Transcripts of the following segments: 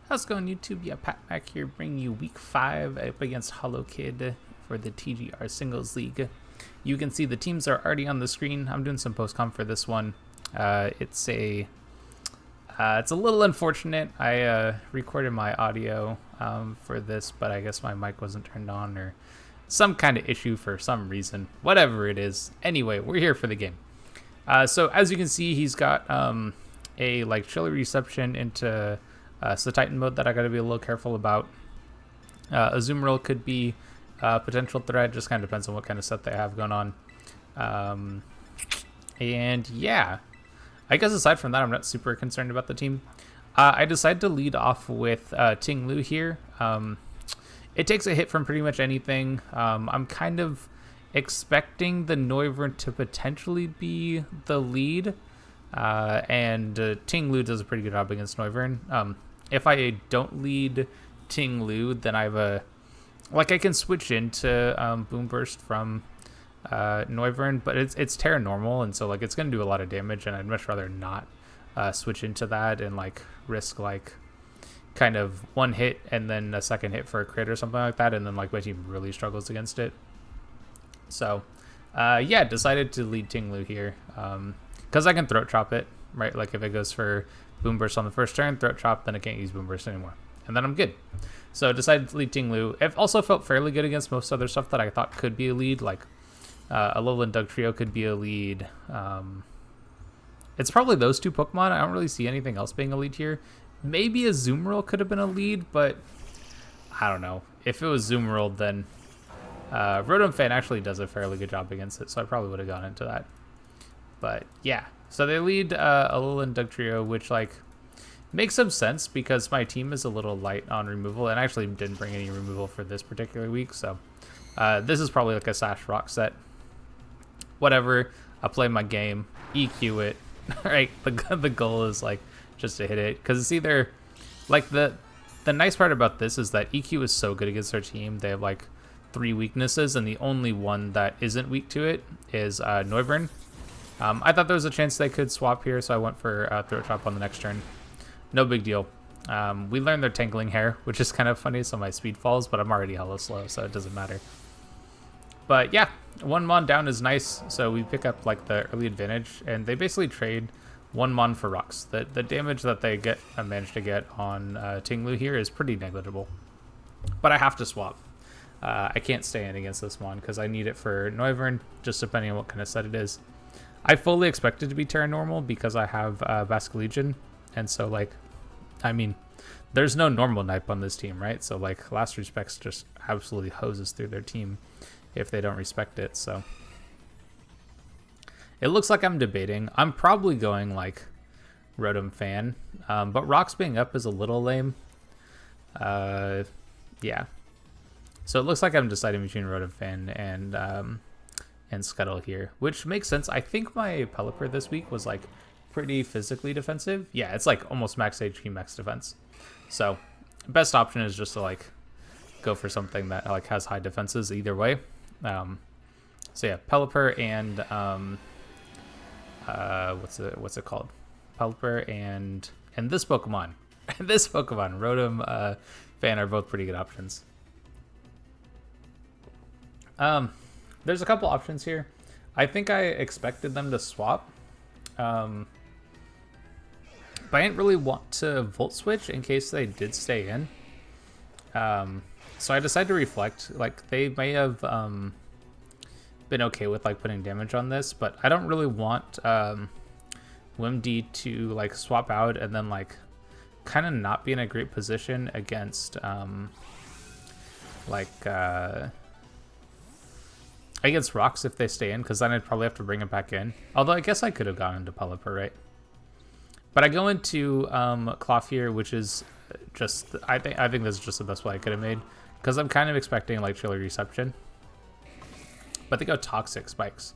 How's it going, YouTube? Yeah, Pat Mac here, bringing you week 5 up against Hollowkid for the TGR Singles League. You can see the teams are already on the screen. I'm doing some post-com for this one. It's a little unfortunate. I recorded my audio for this, but I guess my mic wasn't turned on or some kind of issue for some reason. Whatever it is. Anyway, we're here for the game. So as you can see, he's got a chilly reception into so Titan mode that I got to be a little careful about. Azumarill could be a potential threat, just kind of depends on what kind of set they have going on. And yeah, I guess aside from that, I'm not super concerned about the team. I decided to lead off with ting-lu here. It takes a hit from pretty much anything. I'm kind of expecting the Noivern to potentially be the lead. And ting-lu does a pretty good job against Noivern. If I don't lead ting-lu, then I have I can switch into Boom Burst from Noivern, but it's Terra normal, and so it's gonna do a lot of damage, and I'd much rather not switch into that and risk kind of one hit and then a second hit for a crit or something like that, and then my team really struggles against it. So yeah, decided to lead ting-lu here because I can throat chop it, right? If it goes for Boom Burst on the first turn, throat chop, then I can't use Boom Burst anymore, and then I'm good. So decided to lead ting-lu. It also felt fairly good against most other stuff that I thought could be a lead, a Alolan Dugtrio could be a lead. It's probably those two Pokemon. I don't really see anything else being a lead here. Maybe a Azumarill could have been a lead, but I don't know. If it was Azumarill, then rotom-fan actually does a fairly good job against it, so I probably would have gone into that. But yeah, so they lead Alolan Dugtrio, which makes some sense because my team is a little light on removal, and I actually didn't bring any removal for this particular week, so this is probably a Sash Rock set. Whatever, I play my game, EQ it, right? The goal is just to hit it, because it's either the nice part about this is that EQ is so good against our team. They have 3 weaknesses, and the only one that isn't weak to it is Noivern. I thought there was a chance they could swap here, so I went for Throat Chop on the next turn. No big deal. We learned their Tangling Hair, which is kind of funny, so my speed falls, but I'm already hella slow, so it doesn't matter. But yeah, 1 Mon down is nice, so we pick up the early advantage, and they basically trade 1 Mon for rocks. The damage that they manage to get on ting-lu here is pretty negligible. But I have to swap. I can't stay in against this Mon because I need it for Noivern, just depending on what kind of set it is. I fully expect it to be Terra normal because I have Basculegion, and so I mean, there's no normal Nipe on this team, right? So Last Respects just absolutely hoses through their team if they don't respect it. So it looks like I'm debating. I'm probably going rotom-fan, but rocks being up is a little lame. Yeah. So it looks like I'm deciding between rotom-fan and Scuttle here, which makes sense. I think my Pelipper this week was pretty physically defensive. Yeah, it's almost max HP, max defense. So best option is just to go for something that has high defenses either way. So yeah, Pelipper and what's it called? Pelipper and this Pokemon, rotom fan are both pretty good options. There's a couple options here. I think I expected them to swap. But I didn't really want to Volt Switch in case they did stay in. So I decided to reflect. They may have been okay with putting damage on this, but I don't really want Wimdy to swap out and then kind of not be in a great position against against rocks if they stay in, because then I'd probably have to bring it back in. Although I guess I could have gone into Pelipper, right? But I go into Klawf here, which is just I think this is just the best play I could have made, because I'm kind of expecting chilly reception. But they go Toxic Spikes,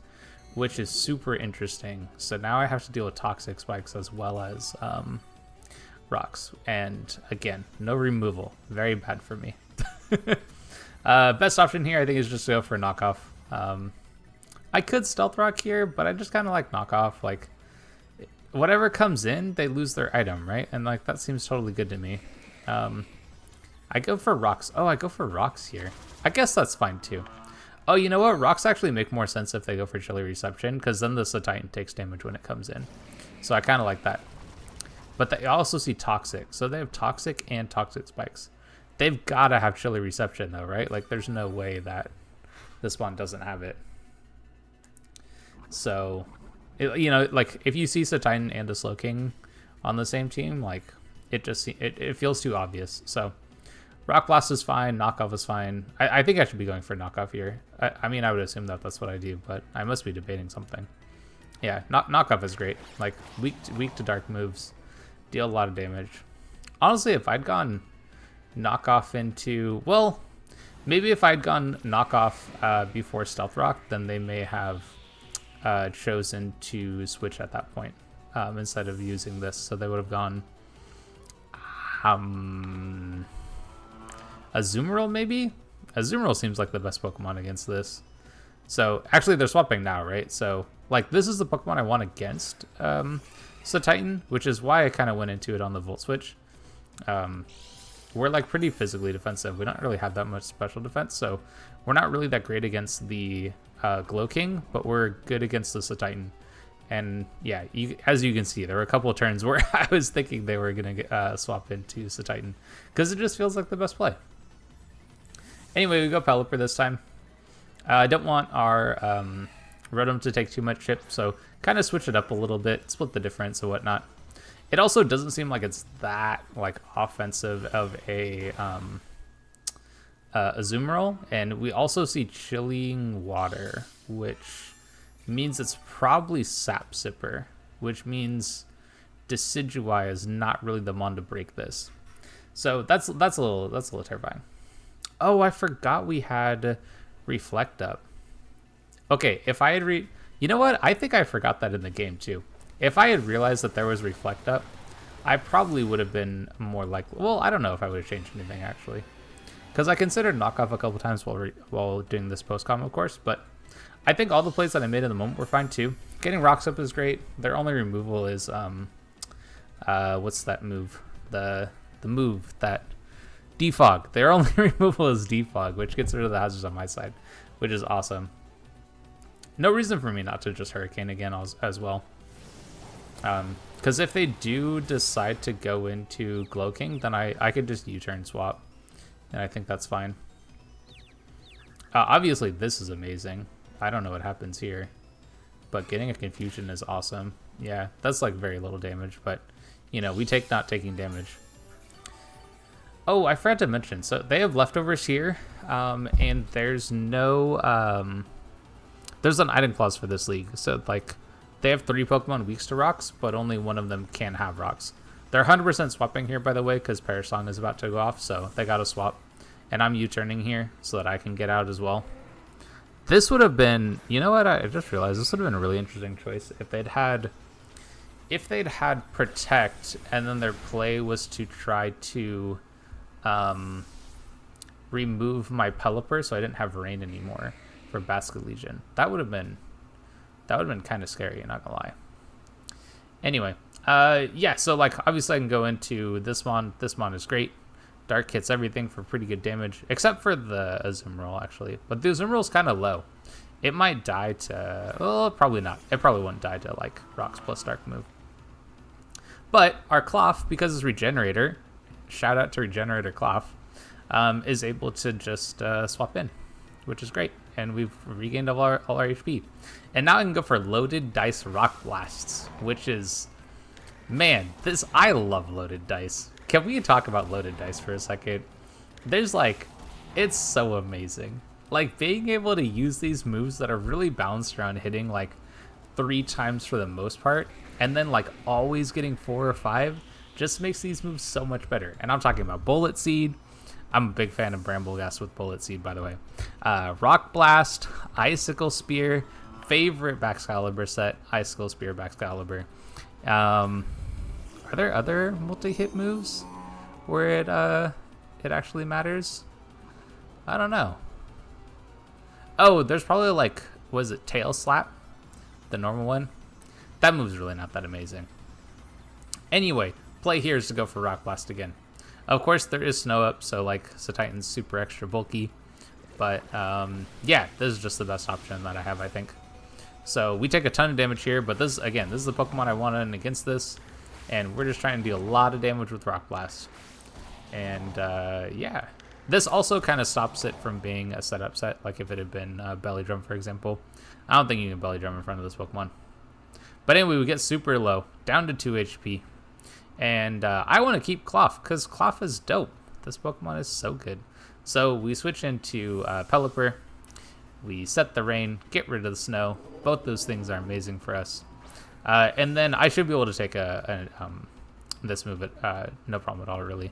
which is super interesting. So now I have to deal with Toxic Spikes as well as rocks, and again, no removal. Very bad for me. Best option here I think is just to go for a knockoff. I could Stealth Rock here, but I just kind of knockoff. Whatever comes in, they lose their item, right? And that seems totally good to me. I go for rocks. Oh, I go for rocks here. I guess that's fine too. Oh, you know what? Rocks actually make more sense if they go for chilly reception, because then the Titan takes damage when it comes in. So I kind of like that. But they also see toxic. So they have toxic and toxic spikes. They've got to have chilly reception though, right? Like there's no way that this one doesn't have it. So, you know, like if you see Titan and a Slowking on the same team, like it feels too obvious. So Rock Blast is fine. Knockoff is fine. I think I should be going for Knockoff here. I mean, I would assume that that's what I do, but I must be debating something. Yeah, Knockoff is great. Like, weak to dark moves. Deal a lot of damage. Honestly, if I'd gone Knockoff into... Well, maybe if I'd gone Knockoff before Stealth Rock, then they may have chosen to switch at that point instead of using this. So they would have gone... Azumarill, maybe? Azumarill seems like the best Pokemon against this. So, actually, they're swapping now, right? So, like, this is the Pokemon I want against Titan, which is why I kind of went into it on the Volt Switch. We're, like, pretty physically defensive. We don't really have that much special defense, so we're not really that great against the Glowking, but we're good against the Titan. And, yeah, as you can see, there were a couple of turns where I was thinking they were going to swap into Titan, because it just feels like the best play. Anyway, we go Pelipper this time. I don't want our Rotom to take too much chip, so kind of switch it up a little bit, split the difference and whatnot. It also doesn't seem like it's that like offensive of a Azumarill, and we also see Chilling Water, which means it's probably Sap Sipper, which means Decidueye is not really the mon to break this. So that's a little terrifying. Oh, I forgot we had Reflect up. Okay, if I had you know what? I think I forgot that in the game too. If I had realized that there was Reflect up, I probably would have been more likely. Well, I don't know if I would have changed anything actually, because I considered Knockoff a couple times while doing this post-com, of course. But I think all the plays that I made in the moment were fine too. Getting Rocks up is great. Their only removal is what's that move? The move that Defog. Their only removal is Defog, which gets rid of the hazards on my side, which is awesome. No reason for me not to just Hurricane again as well. Because if they do decide to go into Glowking, then I could just U-turn swap, and I think that's fine. Obviously, this is amazing. I don't know what happens here, but getting a Confusion is awesome. Yeah, that's like very little damage, but you know, we take not taking damage. Oh, I forgot to mention, so they have leftovers here, and there's no, there's an item clause for this league. So, like, they have 3 Pokemon weak to rocks, but only one of them can have rocks. They're 100% swapping here, by the way, because Parasong is about to go off, so they got to swap. And I'm U-turning here so that I can get out as well. This would have been, you know what, I just realized this would have been a really interesting choice if they'd had Protect, and then their play was to try to remove my Pelipper so I didn't have Rain anymore for Basket Legion. That would have been kind of scary, I'm not gonna lie. Anyway, yeah, so like obviously I can go into this mon. This mon is great. Dark hits everything for pretty good damage, except for the Azumarill actually. But the Azumarill is kind of low. It might die to, well, probably not. It probably won't die to like Rocks plus Dark move. But our Klawf, because it's Regenerator, shout out to Regenerator Klawf, is able to just swap in, which is great. And we've regained all our HP. And now I can go for Loaded Dice Rock Blasts, which is, man, I love Loaded Dice. Can we talk about Loaded Dice for a second? There's like, it's so amazing. Like being able to use these moves that are really balanced around hitting like 3 times for the most part, and then like always getting 4 or 5, just makes these moves so much better. And I'm talking about Bullet Seed. I'm a big fan of Brambleghast with Bullet Seed, by the way. Rock Blast, Icicle Spear, favorite Baxcalibur set, Icicle Spear, Baxcalibur. Are there other multi-hit moves where it actually matters? I don't know. Oh, there's probably like, was it Tail Slap? The normal one? That move's really not that amazing. Anyway, play here is to go for Rock Blast again. Of course, there is snow up, so like Titan's super extra bulky. But yeah, this is just the best option that I have, I think. So we take a ton of damage here, but this, again, this is the Pokemon I wanted against this. And we're just trying to deal a lot of damage with Rock Blast. And yeah, this also kind of stops it from being a setup set, like if it had been Belly Drum, for example. I don't think you can Belly Drum in front of this Pokemon. But anyway, we get super low, down to 2 HP. And I want to keep Klawf, because Klawf is dope. This Pokemon is so good. So we switch into Pelipper. We set the rain, get rid of the snow. Both those things are amazing for us. And then I should be able to take this move, no problem at all, really.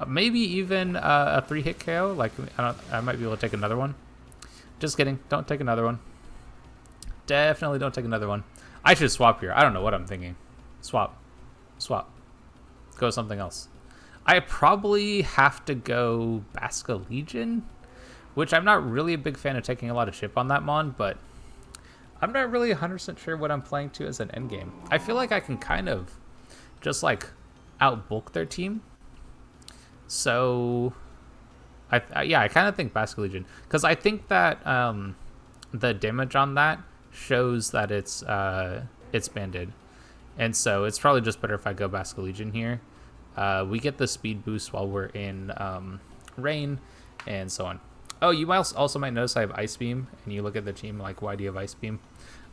Maybe even a 3-hit KO. Like I might be able to take another one. Just kidding. Don't take another one. Definitely don't take another one. I should swap here. I don't know what I'm thinking. Swap. Go something else. I probably have to go Basca Legion, which I'm not really a big fan of taking a lot of chip on that Mon, but I'm not really 100% sure what I'm playing to as an endgame. I feel like I can kind of just like outbulk their team. So yeah, I kind of think Basca Legion, because I think that the damage on that shows that it's banded, and so it's probably just better if I go Basca Legion here. We get the speed boost while we're in rain, and so on. Oh, you also might notice I have Ice Beam, and you look at the team like, why do you have Ice Beam?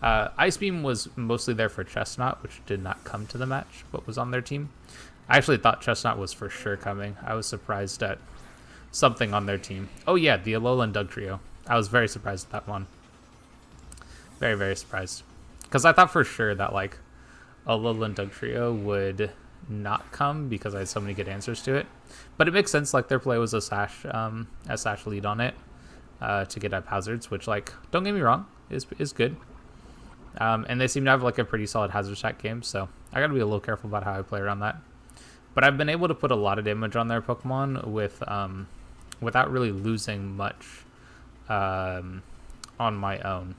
Ice Beam was mostly there for Chestnut, which did not come to the match, but was on their team. I actually thought Chestnut was for sure coming. I was surprised at something on their team. Oh yeah, the Alolan Dugtrio. I was very surprised at that one. Very, very surprised. Because I thought for sure that like Alolan Dugtrio would not come because I had so many good answers to it. But it makes sense, like their play was a sash lead on it to get up hazards, which, like, don't get me wrong, is good. And they seem to have like a pretty solid hazard stack game, so I gotta be a little careful about how I play around that. But I've been able to put a lot of damage on their Pokemon with without really losing much on my own.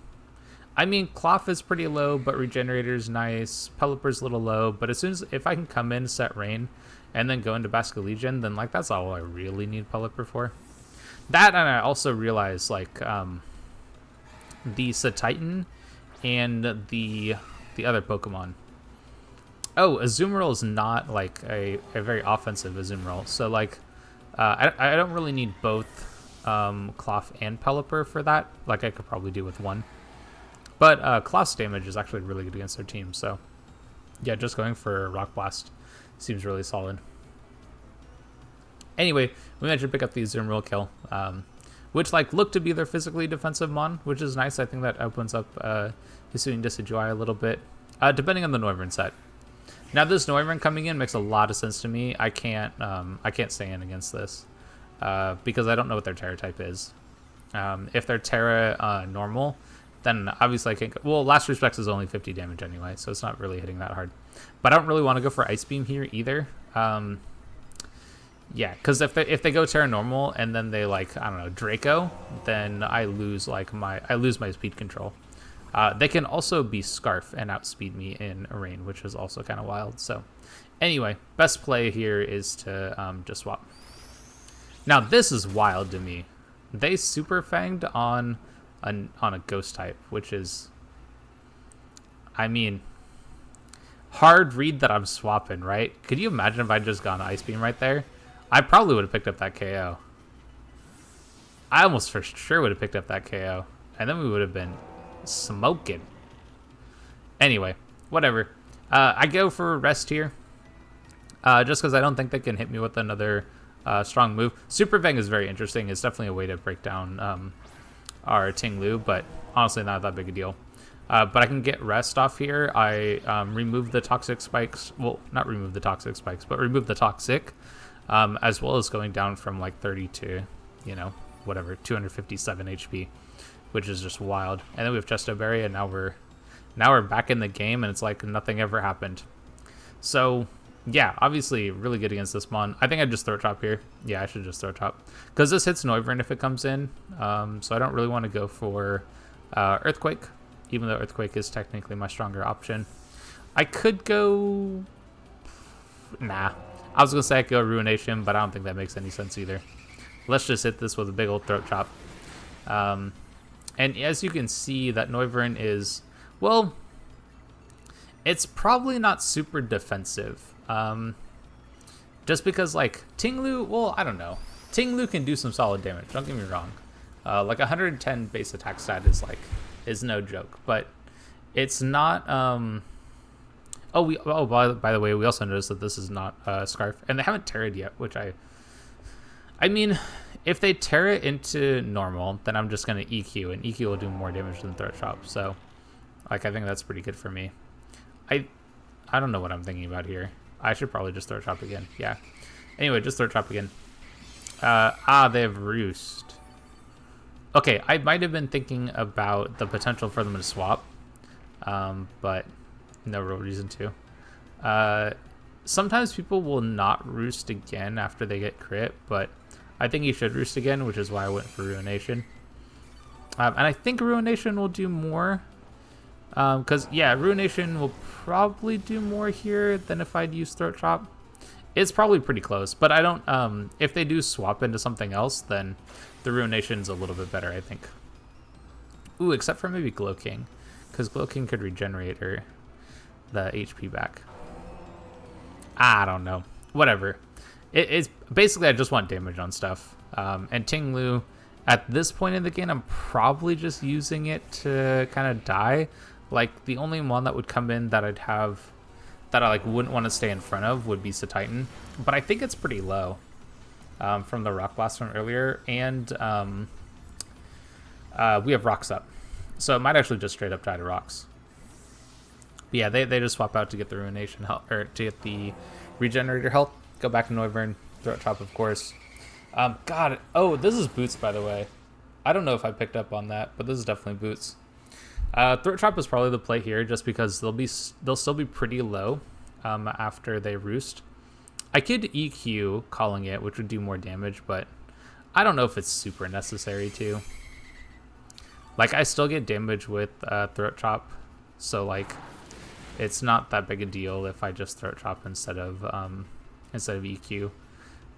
I mean, Klawf is pretty low, but Regenerator's nice. Pelipper's a little low, but as soon as if I can come in, set rain, and then go into Basca Legion, then like that's all I really need Pelipper for. That, and I also realize like the Titan and the other Pokemon. Oh, Azumarill is not like a very offensive Azumarill, so like I don't really need both Klawf and Pelipper for that. Like I could probably do with one. But Klawf's damage is actually really good against their team, so yeah, just going for Rock Blast seems really solid. Anyway, we managed to pick up the Azumarill kill, which like looked to be their physically defensive Mon, which is nice. I think that opens up Hisuian Decidueye a little bit, depending on the Noivern set. Now this Noivern coming in makes a lot of sense to me. I can't stay in against this because I don't know what their Terra type is. If they're Terra normal, then obviously I can't go. Well, Last Respects is only 50 damage anyway, so it's not really hitting that hard. But I don't really want to go for Ice Beam here either. Yeah, because if they go Terra normal and then they like, I don't know, Draco, then I lose like my speed control. They can also be Scarf and outspeed me in a rain, which is also kind of wild. So anyway, best play here is to just swap. Now this is wild to me. They Super Fanged on a Ghost type, which is, I mean, hard read that I'm swapping, right? Could you imagine if I'd just gone Ice Beam right there? I probably would have picked up that KO. I almost for sure would have picked up that KO. And then we would have been smoking. Anyway, whatever. I go for Rest here. Just because I don't think they can hit me with another strong move. Super Fang is very interesting. It's definitely a way to break down our Ting-lu, but honestly not that big a deal. But I can get Rest off here. I remove the Toxic Spikes. Well, not remove the Toxic Spikes, but remove the Toxic. As well as going down from like 30 to, you know, whatever, 257 HP, which is just wild. And then we have Chesto Berry, and now we're back in the game, and it's like nothing ever happened. So yeah, obviously really good against this Mon. I think I'd just Throat Chop here. Yeah, I should just Throat Chop because this hits Noivern if it comes in. So I don't really want to go for Earthquake, even though Earthquake is technically my stronger option. I could go, nah. I was going to say I could go Ruination, but I don't think that makes any sense either. Let's just hit this with a big old Throat Chop. And as you can see, that Noivern is, well, it's probably not super defensive. Just because, like, ting-lu, well, I don't know. Ting-lu can do some solid damage, don't get me wrong. Like 110 base attack stat is no joke, but it's not. By the way, we also noticed that this is not Scarf, and they haven't terra'd yet, which I mean, if they terra into normal, then I'm just gonna EQ, and EQ will do more damage than Throat Chop. So, like, I think that's pretty good for me. I don't know what I'm thinking about here. I should probably just Throat Chop again. Yeah. Anyway, just Throat Chop again. They have Roost. Okay, I might have been thinking about the potential for them to swap, but no real reason to. Sometimes people will not Roost again after they get crit, but I think he should Roost again, which is why I went for Ruination. And I think Ruination will do more, because, yeah, Ruination will probably do more here than if I'd use Throat Chop. It's probably pretty close, but I don't, if they do swap into something else, then the Ruination's a little bit better, I think. Ooh, except for maybe Glow King, because Glow King could regenerate the HP back. I don't know. Whatever. It's basically, I just want damage on stuff. And ting-lu, at this point in the game, I'm probably just using it to kind of die. Like, the only one that would come in that I'd have, that I like wouldn't want to stay in front of would be Titan, but I think it's pretty low from the Rock Blast from earlier, and we have Rocks up, so it might actually just straight up die to Rocks. But yeah, they just swap out to get the Ruination health, or to get the Regenerator health. Go back to Noivern, Throat Chop, of course. God, oh, this is Boots, by the way. I don't know if I picked up on that, but this is definitely Boots. Throat Chop is probably the play here, just because they'll still be pretty low after they Roost. I could EQ calling it, which would do more damage, but I don't know if it's super necessary to. Like, I still get damage with Throat Chop, so like it's not that big a deal if I just Throat Chop instead of EQ.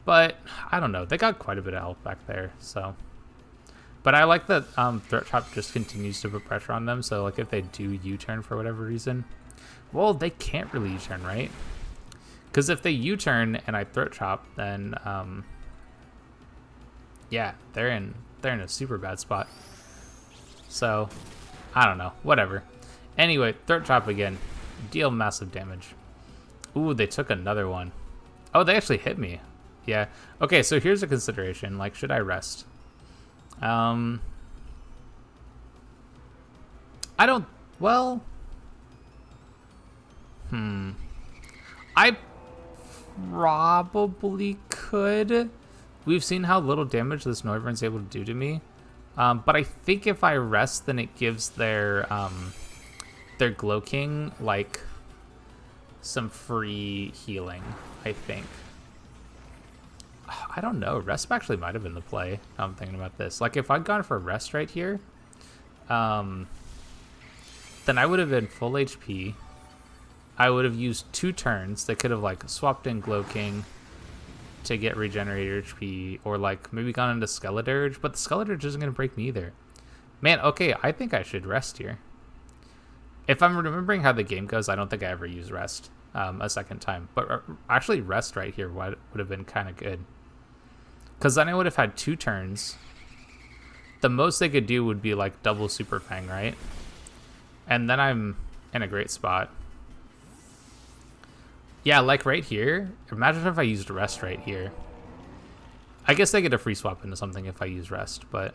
But I don't know, they got quite a bit of health back there, so. But I like that Throat Chop just continues to put pressure on them, so like if they do U-turn for whatever reason, well, they can't really U-turn, right? Because if they U-turn and I Throat Chop, then yeah, they're in a super bad spot. So I don't know, whatever. Anyway, Throat Chop again, deal massive damage. Ooh, they took another one. Oh, they actually hit me. Yeah. Okay, so here's a consideration. Like, should I rest? I don't, well, I probably could. We've seen how little damage this Noivern's able to do to me. But I think if I rest, then it gives their Glow King, like, some free healing, I think. I don't know. Rest actually might have been the play. I'm thinking about this. Like, if I'd gone for Rest right here, then I would have been full HP. I would have used 2 turns. They could have, like, swapped in Glow King to get Regenerator HP, or, like, maybe gone into Skeledirge, but the Skeledirge isn't going to break me either. Man, okay, I think I should Rest here. If I'm remembering how the game goes, I don't think I ever use Rest a second time. But actually, Rest right here would have been kind of good. Because then I would have had 2 turns. The most they could do would be like double Super Fang, right? And then I'm in a great spot. Yeah, like right here. Imagine if I used Rest right here. I guess they get a free swap into something if I use Rest, but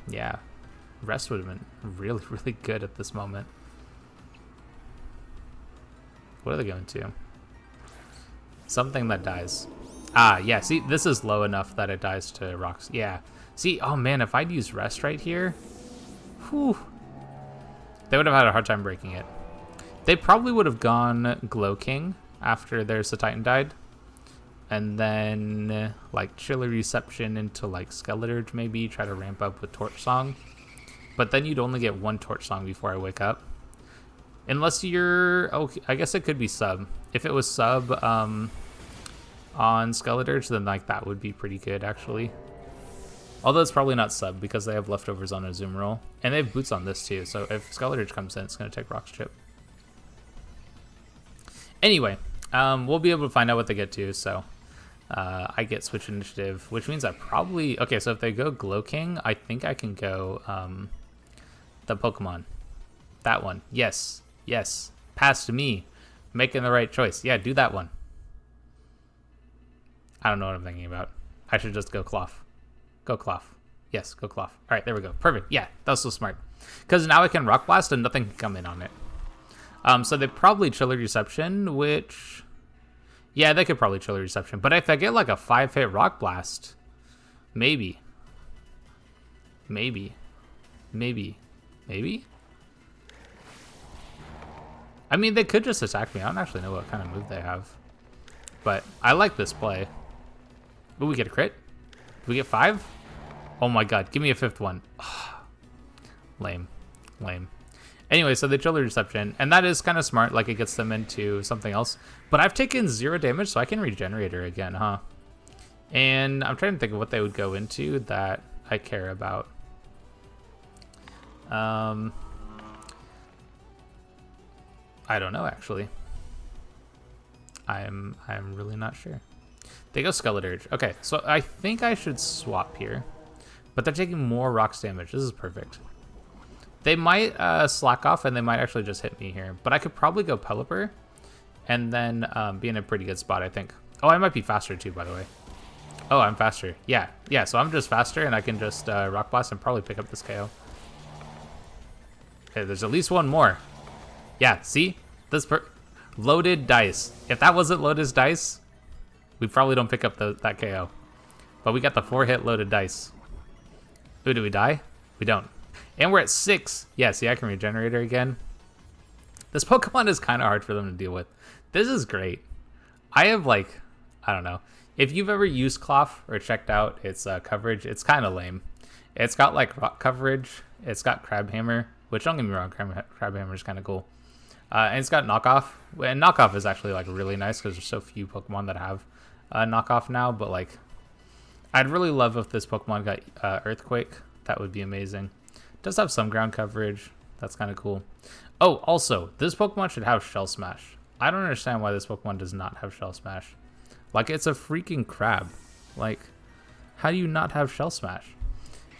yeah. Rest would have been really, really good at this moment. What are they going to? Something that dies. Ah, yeah, see, this is low enough that it dies to Rocks. Yeah. See, oh man, if I'd used Rest right here, whew, they would have had a hard time breaking it. They probably would have gone Glow King after their Titan died. And then, like, Chilly Reception into, like, Skeledirge maybe, try to ramp up with Torch Song. But then you'd only get 1 Torch Song before I wake up. Unless you're, okay, I guess it could be sub. If it was sub on Skeletorge, then like that would be pretty good actually. Although it's probably not sub because they have leftovers on Azumarill. And they have boots on this too, so if Skeletorge comes in, it's going to take Rock's Chip. Anyway, we'll be able to find out what they get to, so I get Switch Initiative, which means I probably... Okay, so if they go Glow King, I think I can go the Pokemon. That one. Yes. Yes. Pass to me. Making the right choice. Yeah, do that one. I don't know what I'm thinking about. I should just go Klawf. Go Klawf. Yes, go Klawf. All right, there we go. Perfect. Yeah, that was so smart. Because now I can Rock Blast and nothing can come in on it. So they probably Chilly Reception, which... Yeah, they could probably Chilly Reception. But if I get like a 5-hit Rock Blast, maybe. Maybe. Maybe. Maybe? I mean, they could just attack me. I don't actually know what kind of move they have. But I like this play. Will we get a crit? Do we get 5? Oh my god, give me a 5th one. Lame. Lame. Anyway, so they Chilly Reception, and that is kind of smart, like it gets them into something else. But I've taken 0 damage, so I can Regenerate her again, huh? And I'm trying to think of what they would go into that I care about. I don't know, actually. I'm really not sure. They go Skeletorge. Okay, so I think I should swap here. But they're taking more Rocks damage. This is perfect. They might slack off, and they might actually just hit me here. But I could probably go Pelipper, and then be in a pretty good spot, I think. Oh, I might be faster, too, by the way. Oh, I'm faster. Yeah, so I'm just faster, and I can just Rock Blast and probably pick up this KO. Okay, there's at least one more. Yeah, see? This loaded dice. If that wasn't loaded dice, we probably don't pick up that KO. But we got the 4-hit loaded dice. Ooh, do we die? We don't. And we're at 6. Yeah, see, I can Regenerate her again. This Pokemon is kind of hard for them to deal with. This is great. I have, like, I don't know. If you've ever used Klawf or checked out its coverage, it's kind of lame. It's got, like, rock coverage. It's got Crabhammer, which, don't get me wrong, Crabhammer is kind of cool. And it's got Knockoff. And Knockoff is actually, like, really nice because there's so few Pokemon that have Knockoff now. But, like, I'd really love if this Pokemon got Earthquake. That would be amazing. It does have some ground coverage. That's kind of cool. Oh, also, this Pokemon should have Shell Smash. I don't understand why this Pokemon does not have Shell Smash. Like, it's a freaking crab. Like, how do you not have Shell Smash?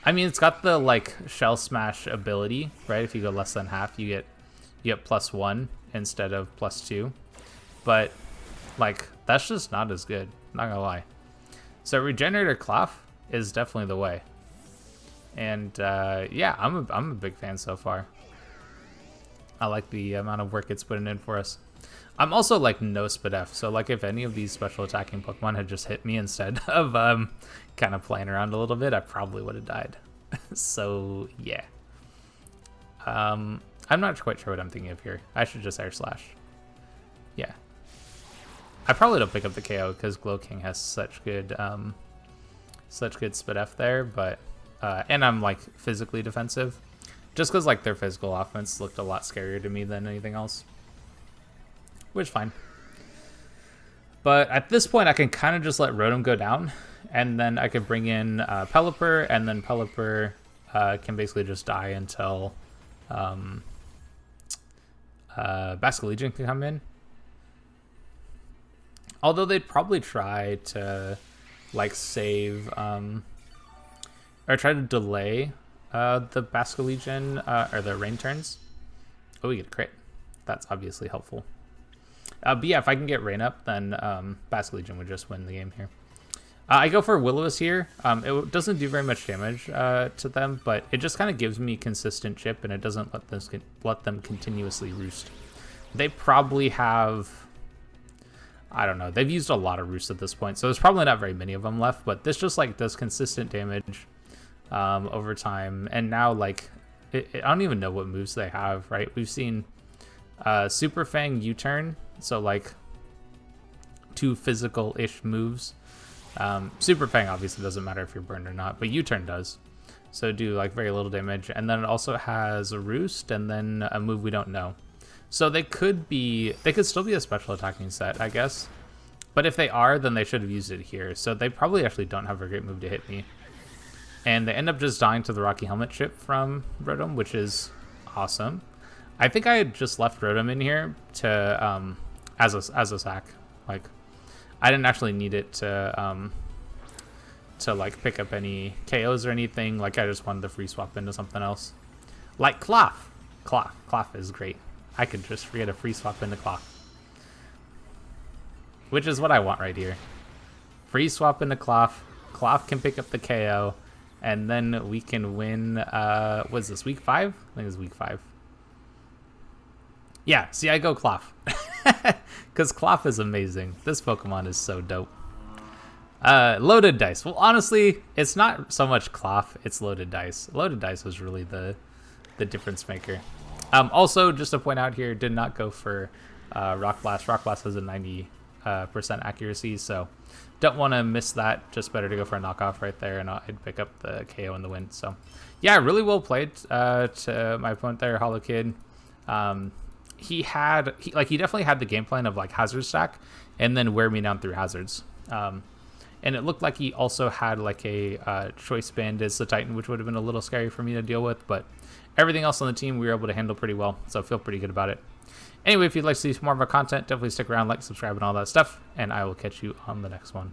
I mean, it's got the, like, Shell Smash ability, right? If you go less than half, you get +1 instead of +2. But, like, that's just not as good. Not gonna lie. So Regenerator Klawf is definitely the way. And yeah, I'm a big fan so far. I like the amount of work it's putting in for us. I'm also like no Spadef, so like if any of these special attacking Pokemon had just hit me instead of kind of playing around a little bit, I probably would have died. So yeah. I'm not quite sure what I'm thinking of here. I should just Air Slash. Yeah. I probably don't pick up the KO because Glow King has such good Spadef there, but and I'm like physically defensive. Just because like their physical offense looked a lot scarier to me than anything else. Which is fine. But at this point I can kind of just let Rotom go down, and then I could bring in Pelipper, and then Pelipper can basically just die until Basculegion can come in. Although they'd probably try to like save or try to delay the Basculegion or the rain turns. Oh, we get a crit. That's obviously helpful. But yeah, if I can get rain up, then Basculegion would just win the game here. I go for Will-O-Wisp here. It doesn't do very much damage to them, but it just kind of gives me consistent chip, and it doesn't let them continuously roost. They probably have, I don't know, they've used a lot of roosts at this point, so there's probably not very many of them left, but this just like does consistent damage over time. And now like I don't even know what moves they have, right? We've seen Super Fang U-turn, so like 2 physical-ish moves. Super Fang obviously doesn't matter if you're burned or not, but U-turn does, so do like very little damage. And then it also has a roost and then a move we don't know. So they could still be a special attacking set, I guess. But if they are, then they should have used it here. So they probably actually don't have a great move to hit me. And they end up just dying to the Rocky Helmet chip from Rotom, which is awesome. I think I had just left Rotom in here to as a sack. Like, I didn't actually need it to like pick up any KOs or anything. Like, I just wanted to free swap into something else. Like Klawf. Klawf is great. I could just forget a free swap into Klawf. Which is what I want right here. Free swap into Klawf. Klawf can pick up the KO. And then we can win, what is this, week 5? I think it's week 5. Yeah, see, I go Klawf. Because Klawf is amazing. This Pokemon is so dope. Loaded Dice. Well, honestly, it's not so much Klawf, it's Loaded Dice. Loaded Dice was really the difference maker. Also, just to point out here, did not go for Rock Blast. Rock Blast has a 90% accuracy, so don't want to miss that. Just better to go for a knockoff right there, and I'd pick up the KO in the win. So, yeah, really well played to my opponent there, Hollowkid. He definitely had the game plan of like hazard stack and then wear me down through hazards. And it looked like he also had like a choice band as the Titan, which would have been a little scary for me to deal with, but everything else on the team we were able to handle pretty well, so I feel pretty good about it. Anyway, if you'd like to see more of our content, definitely stick around, like, subscribe, and all that stuff, and I will catch you on the next one.